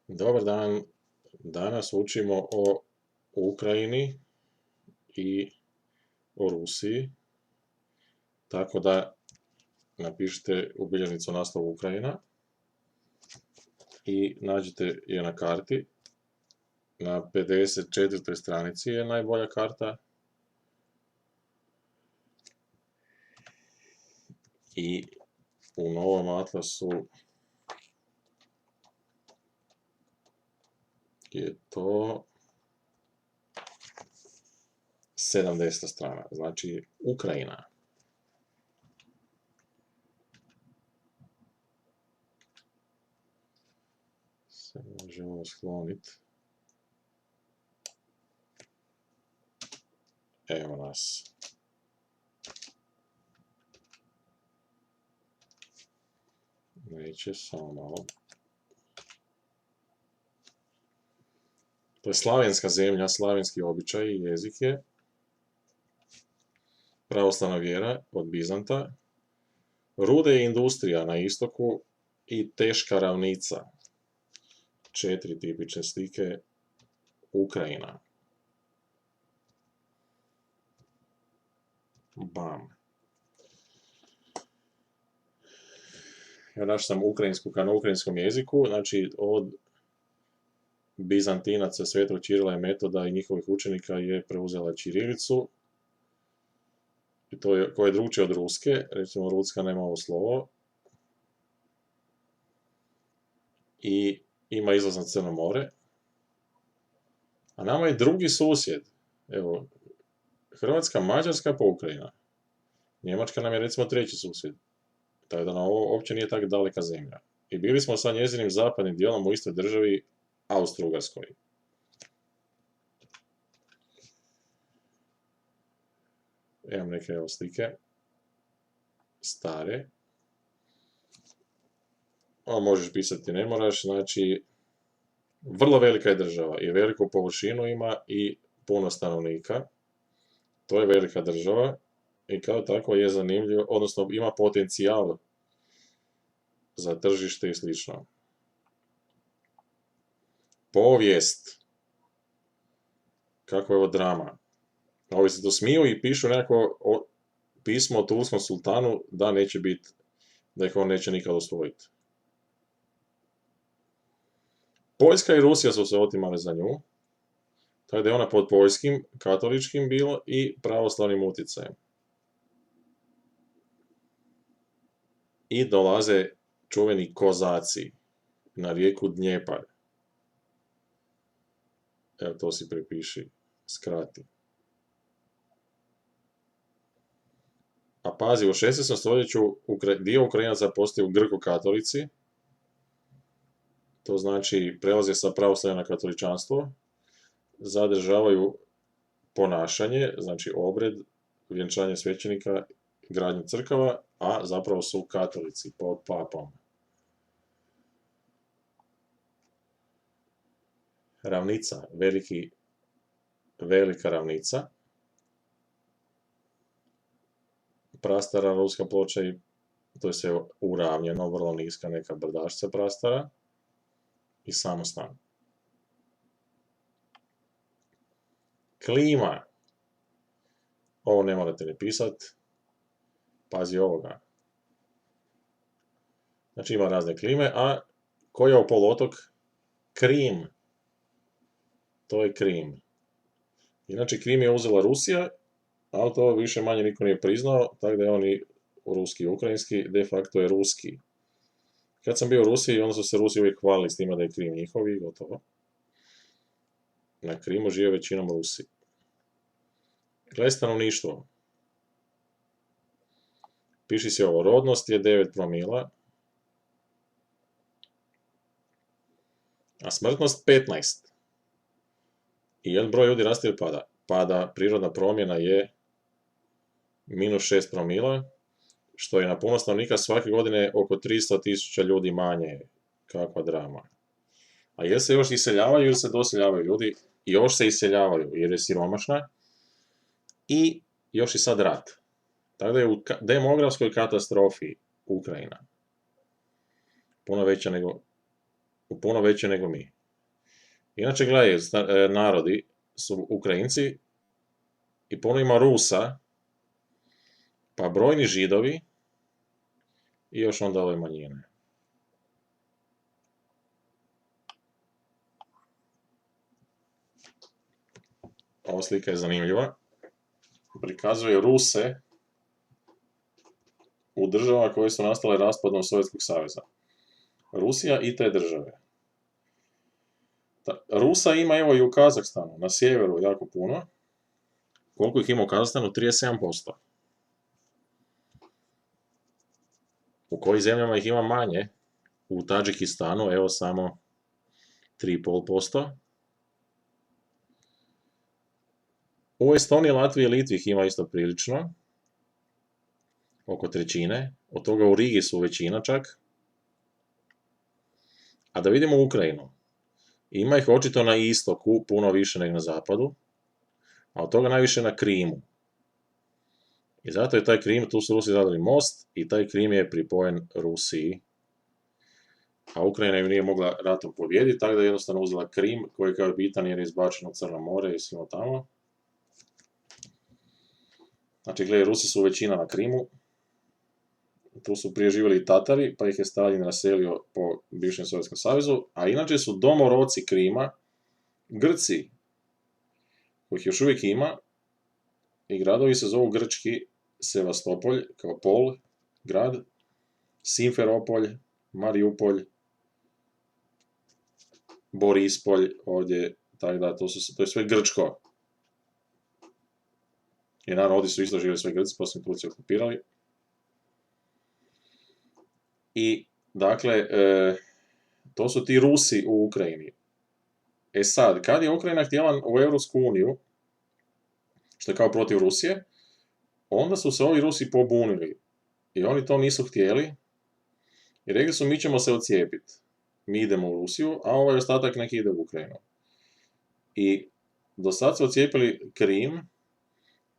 Dobar dan, danas učimo o Ukrajini i o Rusiji, tako da napišite u bilješnicu naslov Ukrajina i nađite je na karti. Na 54. stranici je najbolja karta i u novom atlasu je to 70. strana, znači Ukrajina. Se možemo skloniti. Evo nas. Neće, samo malo. To je slavenska zemlja, slavenski običaj i jezik je. Pravoslavna vjera od Bizanta. Rude i industrija na istoku i teška ravnica. 4 tipične slike Ukrajina. Bam. Ja našao sam ukrajinsku kao na ukrajinskom jeziku, znači od Bizantinaca, Svetog Čirila i Metoda i njihovih učenika je preuzela ćirilicu. I to je, koja je drugčija od ruske, recimo ruska nema ovo slovo. I ima izlaz na Crno more. A nama je drugi susjed. Evo, Hrvatska, Mađarska pa Ukrajina. Njemačka nam je recimo treći susjed. Tako da nam ovo uopće nije tako daleka zemlja. I bili smo sa njezinim zapadnim dijelom u istoj državi, Austro-Ugarskoj. Imam neke evo slike. Stare. Ovo možeš pisati, ne moraš, znači vrlo velika je država i veliku površinu ima i puno stanovnika. To je velika država i kao tako je zanimljivo, odnosno ima potencijal za tržište i slično. Povijest. Kako je ovo drama. Ovi se to smiju i pišu nekako pismo o turskom sultanu da neće biti, da ih on neće nikad osvojiti. Poljska i Rusija su se otimale za nju, tako da je ona pod poljskim, katoličkim bilo i pravoslavnim utjecajem. I dolaze čuveni kozaci na rijeku Dnjepar. Evo to si prepiši, skrati. A pazi, u 16. stoljeću dio Ukrajinaca postaju grko-katolici, to znači prelaze sa pravoslavlja na katoličanstvo, zadržavaju ponašanje, znači obred, vjenčanje svećenika, gradnju crkava, a zapravo su katolici pod papom. Ravnica, velika ravnica. Prastara ruska ploča i to je sve uravnjeno, vrlo niska neka brdašca prastara i samostan. Klima. Ovo ne morate ni pisat. Pazi ovoga. Znači ima razne klime, a koji je ovo poluotok? Krim. To je Krim. Inače, Krim je uzela Rusija, ali to više manje niko nije priznao, tako da je on i ruski i ukrajinski, de facto je ruski. Kad sam bio u Rusiji, onda su se Rusi uvijek hvalili s tima da je Krim njihov i gotovo. Na Krimu žive većinom Rusi. Gle stanovništvo. Piši si ovo, rodnost je 9 promila, a smrtnost 15. I jedan broj ljudi raste ili pada? Pada, prirodna promjena je -6 promila, što je na puno stanovnika svake godine oko 300.000 ljudi manje. Kakva drama. A jel se još iseljavaju ili se doseljavaju ljudi? Još se iseljavaju jer je siromašna i još i sad rat. Tako da je u demografskoj katastrofi Ukrajina puno veća nego mi. Inače, gledaj, narodi su Ukrajinci i puno ima Rusa, pa brojni Židovi i još onda ove manjine. Ova slika je zanimljiva. Prikazuje Ruse u državama koje su nastale raspadom Sovjetskog saveza. Rusija i te države. Rusa ima evo i u Kazahstanu, na sjeveru jako puno. Koliko ih ima u Kazahstanu? 37%. U kojim zemljama ih ima manje? U Tadžikistanu, evo samo 3,5%. U Estoniji, Latviji i Litvi ih ima isto prilično. Oko trećine. Od toga u Rigi su većina čak. A da vidimo Ukrajinu. Ima ih očito na istoku puno više nego na zapadu, a od toga najviše na Krimu. I zato je taj Krim, tu su Rusi zadali most i taj Krim je pripojen Rusiji. A Ukrajina ju nije mogla ratom pobijediti, tako da je jednostavno uzela Krim, koji je kao bitan jer je izbačen u Crno more i svima tamo. Znači, gledaj, Rusi su većina na Krimu. Tu su prije živjeli Tatari, pa ih je Stalin raselio po bivšem Sovjetskom savezu, a inače su domoroci Krima Grci, kojih još uvijek ima, i gradovi se zovu grčki Sevastopolj, kao pol grad, Simferopolj, Mariupolj, Borispolj, ovdje, tako da, to je sve grčko. I naravno, ovdje su isto živjeli sve Grci, pa su Turci okupirali. I, dakle, to su ti Rusi u Ukrajini. E sad, kad je Ukrajina htjela u Europsku uniju, što je kao protiv Rusije, onda su se ovi Rusi pobunili. I oni to nisu htjeli. I rekli su, mi ćemo se odcijepiti. Mi idemo u Rusiju, a ovaj ostatak neki ide u Ukrajinu. I do sad su odcijepili Krim,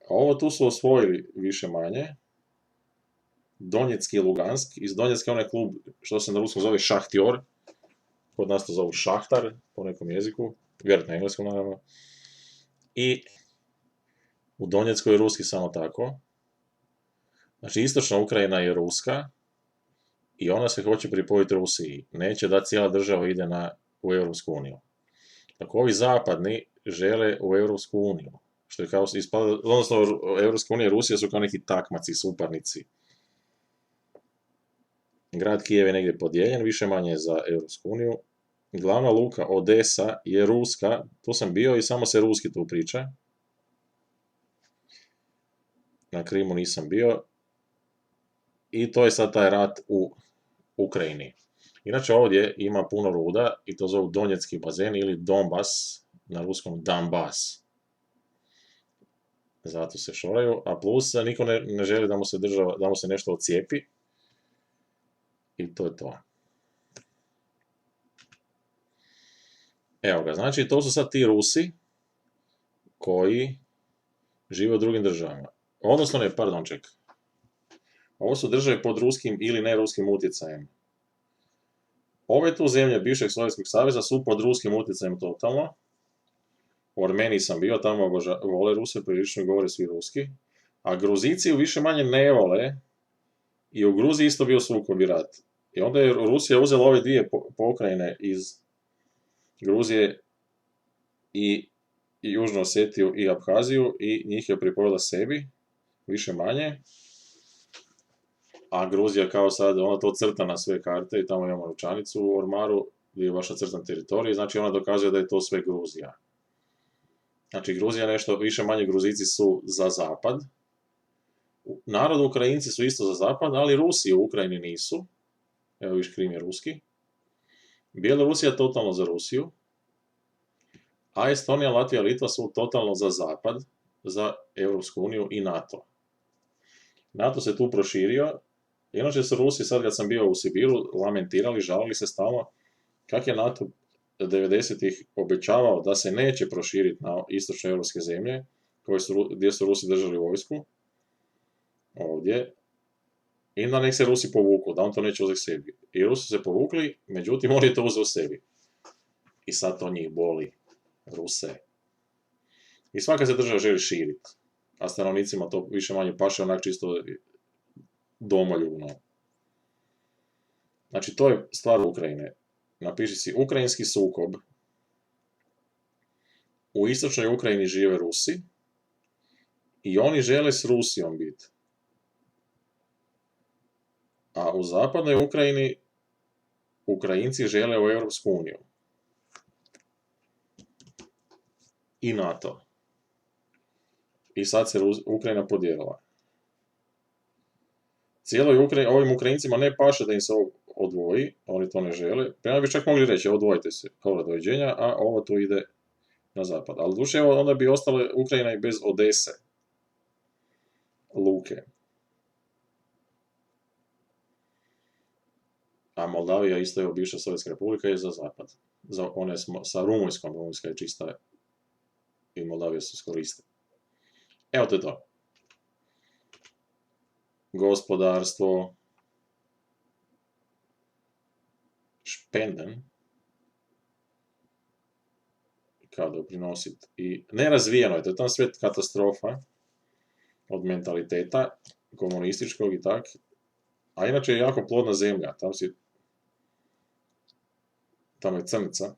a ovo tu su osvojili više manje. Donjecki i Lugansk. Iz Donjecka onaj klub, što se na ruskom zove Šahtjor, kod nas to zovu Šahtar, po nekom jeziku, vjerojatno na engleskom naravno. I u Donjeckoj je ruski samo tako. Znači, istočna Ukrajina je ruska i ona se hoće pripojiti Rusiji. Neće da cijela država ide u Europsku uniju. Tako ovi zapadni žele u Europsku uniju. Što je kao ispada, odnosno Europska unija i Rusija su kao neki takmaci, suparnici. Grad Kijev je negdje podijeljen, više manje za Europsku uniju. Glavna luka Odesa je ruska, tu sam bio i samo se ruski tu priča. Na Krimu nisam bio. I to je sad taj rat u Ukrajini. Inače ovdje ima puno ruda i to zovu Donjecki bazen ili Donbas, na ruskom Donbas. Zato se šoraju, a plus niko ne želi da mu se nešto ocijepi. I to je to. Evo ga, znači to su sad ti Rusi koji žive u drugim državama. Odnosno ne, pardon, čekaj. Ovo su države pod ruskim ili neruskim utjecajem. Ove tu zemlje bivšeg Sovjetskog saveza su pod ruskim utjecajem totalno. U Armeniji sam bio, tamo vole Ruse, prilično govore svi ruski. A Gruzici više manje ne vole i u Gruziji isto bio sukob i rat. I onda je Rusija uzela ove dvije pokrajine iz Gruzije i Južnu Osetiju i Abhaziju i njih je pripojila sebi, više manje. A Gruzija kao sad, ona to crta na sve karte i tamo imamo novčanicu u ormaru gdje je vaša crtan teritorij, znači ona dokazuje da je to sve Gruzija. Znači Gruzija nešto, više manje Gruzici su za zapad. Narod Ukrajinci su isto za zapad, ali Rusi u Ukrajini nisu. Evo viš, Krim je ruski. Bjelorusija totalno za Rusiju. A Estonija, Latvija, Litva su totalno za zapad, za Europsku uniju i NATO. NATO se tu proširio. Inače su Rusi, sad kad sam bio u Sibiru, lamentirali, žalili se stalno kak je NATO 90-ih obećavao da se neće proširiti na istočne europske zemlje, gdje su Rusi držali vojsku, ovdje, i da nek se Rusi povuku, da on to neće uzeti sebi. I Rusi se povukli, međutim on je to uzeo sebi. I sad to njih boli, Ruse. I svaka se država želi širiti, a stanovnicima to više manje paše onak čisto domoljubno. Znači, to je stvar Ukrajine. Napiši si ukrajinski sukob. U istočnoj Ukrajini žive Rusi i oni žele s Rusijom biti. A u zapadnoj Ukrajini Ukrajinci žele u Europsku uniju. I NATO. I sad se Ukrajina podijelila. Ovim Ukrajincima ne paše da im se odvoji, oni to ne žele. Prema bi čak mogli reći, odvojite se, kao doviđenja, a ovo tu ide na zapad. Ali duše, onda bi ostala Ukrajina i bez Odese, luke. A Moldavija isto je bivša Sovjetska republika i za zapad. One sa Rumunjskom, Rumunjska je čista i Moldavija su skoro iste. Evo to je to. Gospodarstvo, špenden, kao doprinosit. I nerazvijeno je, to je tam svijet katastrofa od mentaliteta komunističkog i tak. A inače je jako plodna zemlja, tamo je crnica.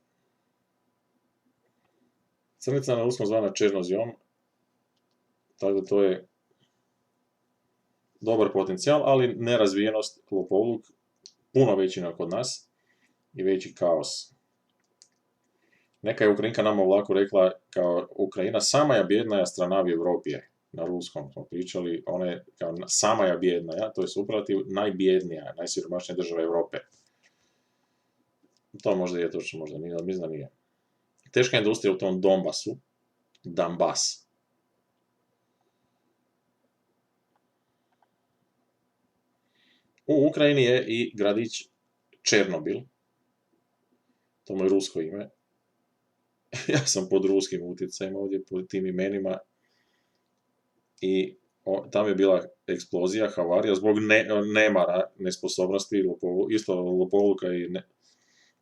Crnica na ruskom zvana černozijom, tako da to je dobar potencijal, ali nerazvijenost, lopovluk, puno veći kod nas i veći kaos. Neka je Ukrajinka nama ovako rekla kao Ukrajina samaja bjednaja strana v Evropi je. Na ruskom smo pričali, ona je kao samaja bjednaja, to je superlativ, najbjednija, najsiromašnija država Evrope. To možda je točno, možda nije, ali mislim da nije. Teška industrija u tom Donbass. U Ukrajini je i gradić Černobil, to mu je rusko ime. Ja sam pod ruskim utjecajem ovdje, pod tim imenima. I tam je bila eksplozija, havarija, zbog nemara, nesposobnosti, isto lopovluka i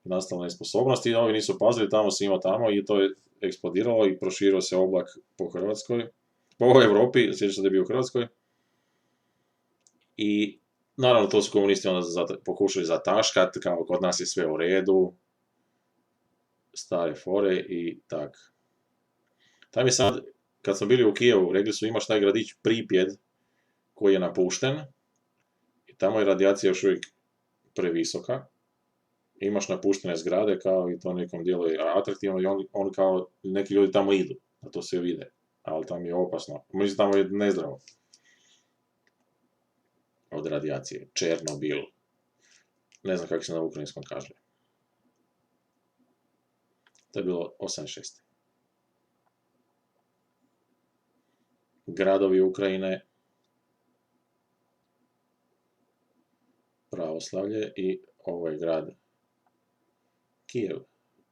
nastala nesposobnosti. Ovi nisu pazili, tamo se ima tamo i to je eksplodiralo i proširio se oblak po Hrvatskoj, po Evropi, sjećam se da je bio u Hrvatskoj. I naravno to su komunisti onda pokušali zataškat, kao kod nas je sve u redu, stare fore i tak. Tam je sad, kad smo bili u Kijevu, rekli su imaš taj gradić Pripjed koji je napušten i tamo je radijacija još uvijek previsoka. Imaš napuštene zgrade kao i to nekom dijelu je atraktivno i on kao neki ljudi tamo idu, da to sve vide, ali tamo je opasno. Mislim, tamo je nezdravo od radijacije. Černobil. Ne znam kako se na ukrajinskom kaže. To je bilo 86. Gradovi Ukrajine, pravoslavlje i ovo je grad Kijev,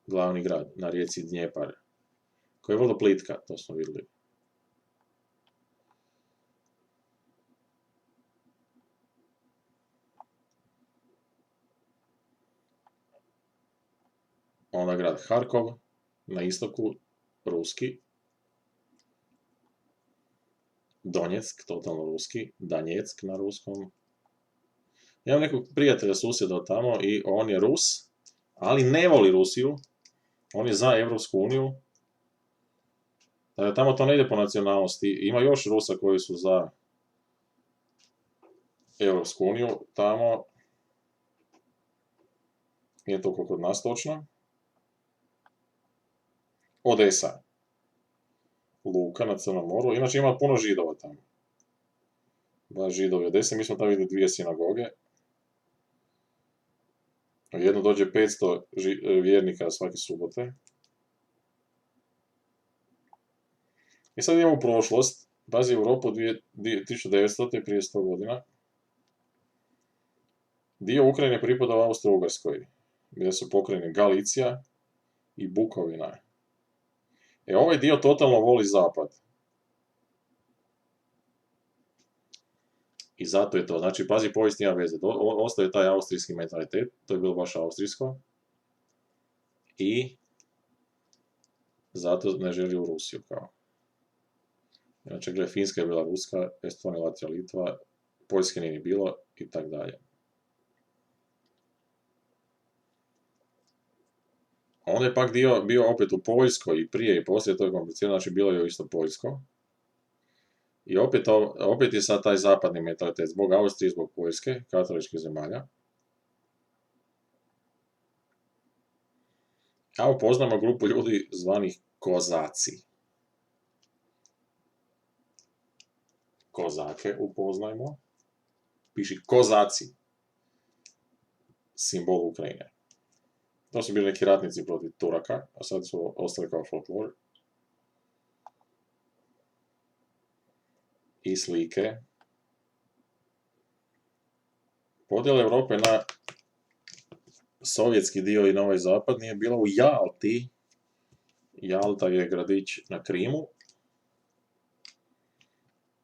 glavni grad na rijeci Dnjepar, koja je vrlo plitka, to smo vidjeli. Onda grad Harkov, na istoku, ruski. Donjeck, totalno ruski. Danjeck na ruskom. Ja imam nekog prijatelja, susjeda tamo i on je Rus, ali ne voli Rusiju. On je za Evropsku uniju. Tamo to ne ide po nacionalnosti. Ima još Rusa koji su za Evropsku uniju. Tamo nije toliko kod nas točno. Odesa. Luka na Crnom moru. Inače ima puno Židova tamo. Baš Židovi Odese. Mi smo tamo vidjeli 2 sinagoge. Jedno dođe 500 vjernika svake subote. I sad idemo u prošlost. Pazi, Europu 1900. prije 100 godina. Dio Ukrajine pripadao Austro-Ugarskoj, gdje su pokrajine Galicija i Bukovina. Ovaj dio totalno voli zapad. I zato je to. Znači, pazi, povijest nema veze. Ostaje taj austrijski mentalitet, to je bilo baš austrijsko. I zato ne želi u Rusiju kao. Znači, gle, Finska je bila Ruska, Estonija, Latvija, Litva, Poljske nije ni bilo i tak dalje. Onda je pak dio bio opet u Poljskoj i prije i poslije, to je komplicirano, znači bilo je isto Poljsko. I opet je sad taj zapadni mentalitet, zbog Austrije, zbog Poljske, katoličkih zemalja. A upoznamo grupu ljudi zvanih kozaci. Kozake upoznajmo. Piši kozaci. Simbol Ukrajine. To su bili neki ratnici protiv Turaka, a sad su ostali kao folklor. I slike. Podjela Europe na sovjetski dio i na ovaj zapadni je bila u Jalti. Jalta je gradić na Krimu.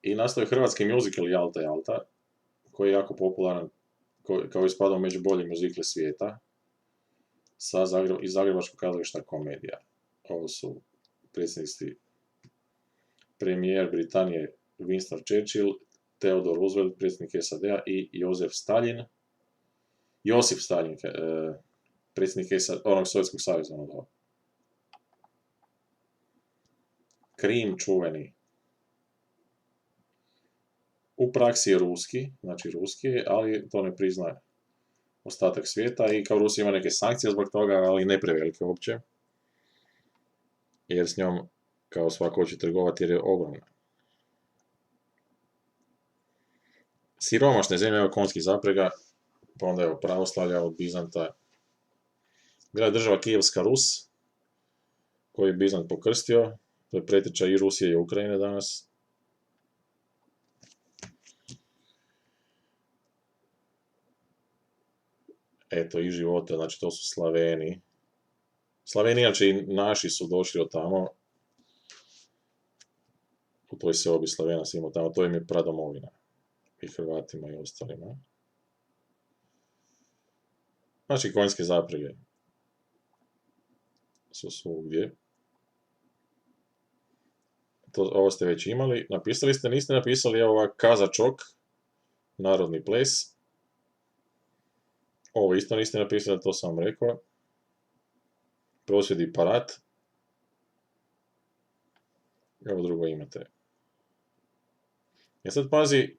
I nastao je hrvatski musical Jalta, koji je jako popularan, kao je spadao među bolje muzikle svijeta, iz Zagrebačkog kazališta Komedija. Ovo su predsjednici premijer Britanije Winston Churchill, Theodore Roosevelt, predsjednik SAD-a i Josip Stalin, predsjednik onog Sovjetskog saveza. Krim čuveni. U praksi je ruski, ali to ne priznaje ostatak svijeta i kao Rusija ima neke sankcije zbog toga, ali ne prevelike uopće. Jer s njom kao svako hoće trgovati jer je ogromna. Siromašne zemlje, evo konjski zaprega, pa onda evo pravoslavlja od Bizanta. Bila je država Kijevska Rus, koju je Bizant pokrstio, to je preteča i Rusije i Ukrajine danas. Eto, i života, znači to su Slaveni. Slaveni, inače i naši su došli od tamo. U toj seobi Slavena si imao tamo, to im je pradomovina. I Hrvatima i ostalima. Znači, konjske zaprege su svugdje. Ovo ste već imali. Napisali ste, niste napisali evo Kazačok, narodni ples. Ovo isto niste napisali, to sam vam rekao. Prosvjed i parad. Evo drugo imate. Sad pazi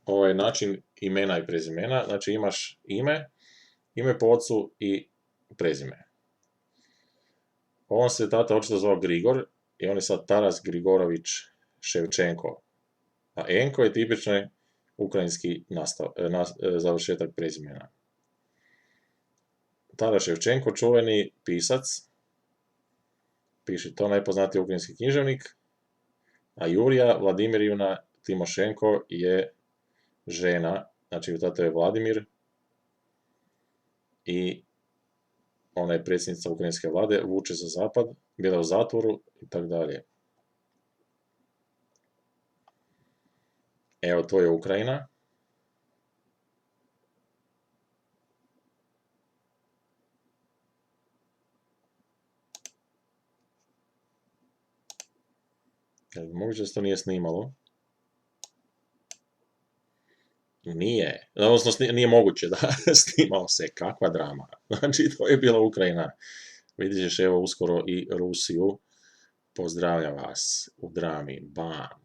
ovaj način imena i prezimena. Znači imaš ime po ocu i prezime. On se tata očito zvao Grigor i on je sad Taras Grigorović Ševčenko. A Enko je tipični ukrajinski završetak prezimena. Taras Ševčenko, čuveni pisac, piše to najpoznatiji ukrajinski književnik, a Julija Vladimirivna Timošenko je žena, znači tata je Vladimir i ona je predsjednica ukrajinske vlade, vuče za zapad, bila u zatvoru i tako dalje. Evo, to je Ukrajina. Moguće da se to nije snimalo. Nije. Odnosno, nije moguće da snimalo se. Kakva drama. Znači, to je bila Ukrajina. Vidjet ćeš evo uskoro i Rusiju. Pozdravljam vas u drami. Bam.